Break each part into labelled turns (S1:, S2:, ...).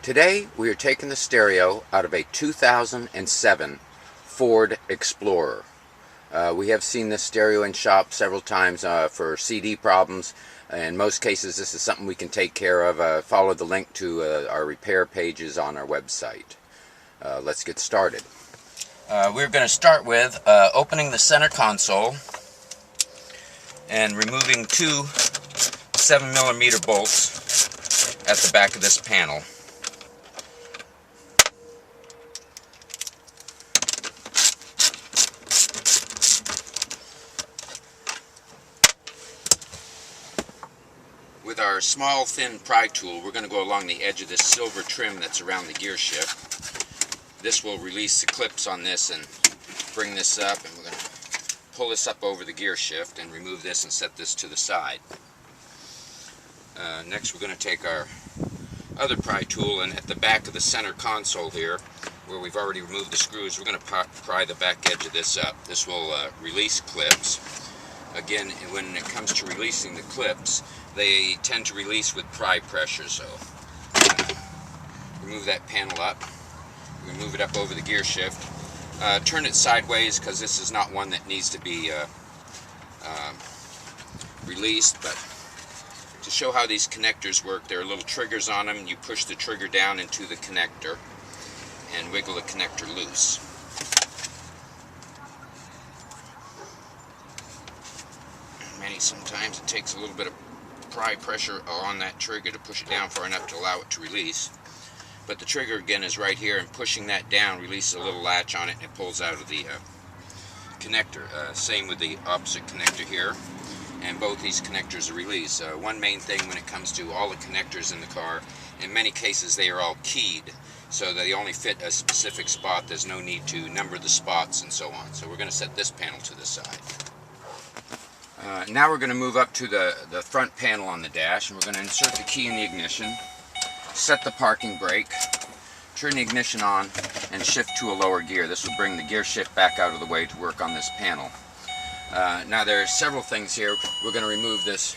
S1: Today we are taking the stereo out of a 2007 Ford Explorer. We have seen this stereo in shop several times for CD problems. In most cases this is something we can take care of. Follow the link to our repair pages on our website. Let's get started. We're going to start with opening the center console and removing two 7mm bolts at the back of this panel. With our small thin pry tool, we're going to go along the edge of this silver trim that's around the gear shift. This will release the clips on this and bring this up, and we're going to pull this up over the gear shift and remove this and set this to the side. Next we're going to take our other pry tool, and at the back of the center console here, where we've already removed the screws, we're going to pry the back edge of this up. This will release clips. Again, when it comes to releasing the clips, they tend to release with pry pressure, so remove that panel up. We move it up over the gear shift. Turn it sideways because this is not one that needs to be released, but to show how these connectors work, there are little triggers on them. You push the trigger down into the connector and wiggle the connector loose. Sometimes it takes a little bit of pry pressure on that trigger to push it down far enough to allow it to release. But the trigger again is right here, and pushing that down releases a little latch on it and it pulls out of the connector. Same with the opposite connector here, and both these connectors are released. One main thing when it comes to all the connectors in the car, in many cases they are all keyed, so they only fit a specific spot. There's no need to number the spots and so on. So we're going to set this panel to the side. Now we're going to move up to the front panel on the dash, and we're going to insert the key in the ignition, set the parking brake, turn the ignition on, and shift to a lower gear. This will bring the gear shift back out of the way to work on this panel. Now there are several things here. We're going to remove this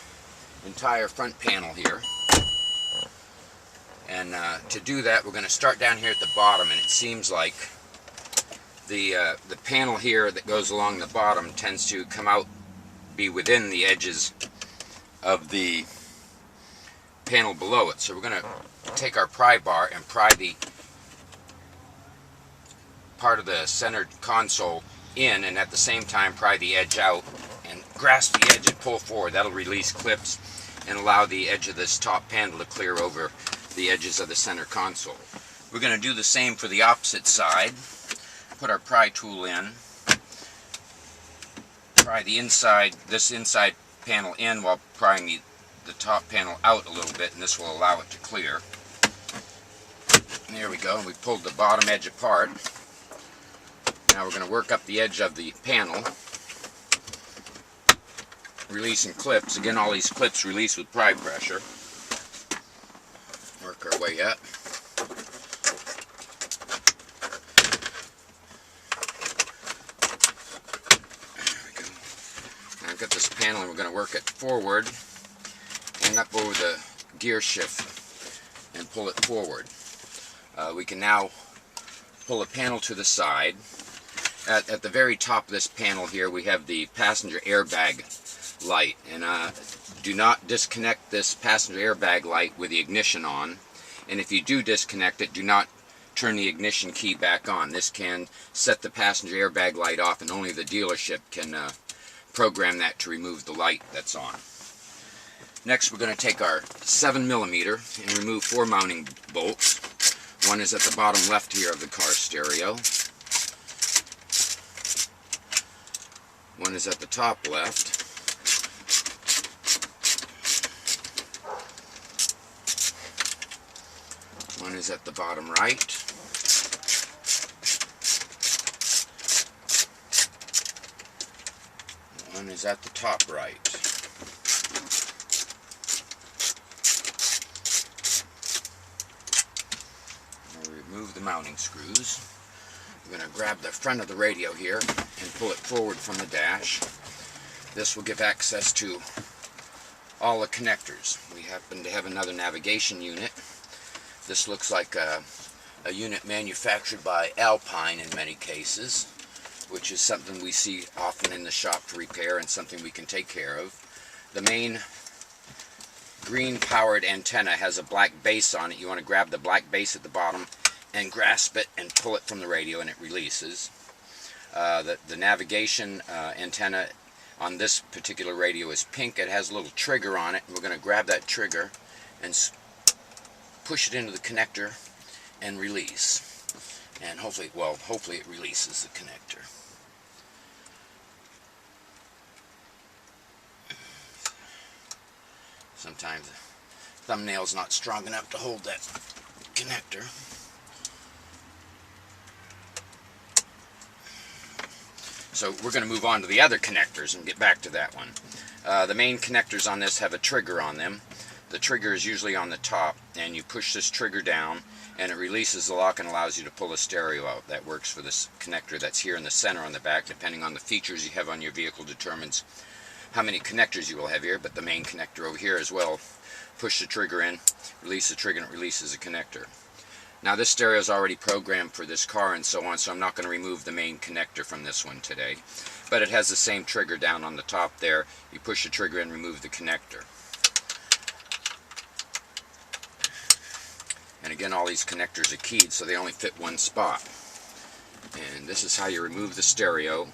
S1: entire front panel here. And to do that, we're going to start down here at the bottom, and it seems like the panel here that goes along the bottom tends to come out, be within the edges of the panel below it. So we're going to take our pry bar and pry the part of the center console in, and at the same time pry the edge out and grasp the edge and pull forward. That'll release clips and allow the edge of this top panel to clear over the edges of the center console. We're going to do the same for the opposite side. Put our pry tool in, pry the inside, this inside panel in while prying the top panel out a little bit, and this will allow it to clear. And there we go, we pulled the bottom edge apart. Now we're going to work up the edge of the panel, releasing clips. Again, all these clips release with pry pressure. Work our way up. I've got this panel, and we're going to work it forward and up over the gear shift and pull it forward. We can now pull the panel to the side. At the very top of this panel here, we have the passenger airbag light, and do not disconnect this passenger airbag light with the ignition on, and if you do disconnect it, do not turn the ignition key back on. This can set the passenger airbag light off, and only the dealership can program that to remove the light that's on. Next, we're going to take our 7mm and remove 4 mounting bolts. One is at the bottom left here of the car stereo. One is at the top left. One is at the bottom right. One is at the top right. We'll remove the mounting screws. We're going to grab the front of the radio here and pull it forward from the dash. This will give access to all the connectors. We happen to have another navigation unit This looks like a unit manufactured by Alpine in many cases, which is something we see often in the shop for repair and something we can take care of. The main green powered antenna has a black base on it. You want to grab the black base at the bottom and grasp it and pull it from the radio, and it releases. The navigation antenna on this particular radio is pink. It has a little trigger on it, and we're going to grab that trigger and push it into the connector and release. And hopefully it releases the connector. Sometimes the thumbnail's not strong enough to hold that connector. So we're going to move on to the other connectors and get back to that one. The main connectors on this have a trigger on them. The trigger is usually on the top, and you push this trigger down and it releases the lock and allows you to pull a stereo out. That works for this connector that's here in the center on the back. Depending on the features you have on your vehicle determines how many connectors you will have here, but the main connector over here as well. Push the trigger in, release the trigger, and it releases the connector. Now this stereo is already programmed for this car and so on, so I'm not going to remove the main connector from this one today. But it has the same trigger down on the top there. You push the trigger and remove the connector. And again, all these connectors are keyed, so they only fit one spot. And this is how you remove the stereo.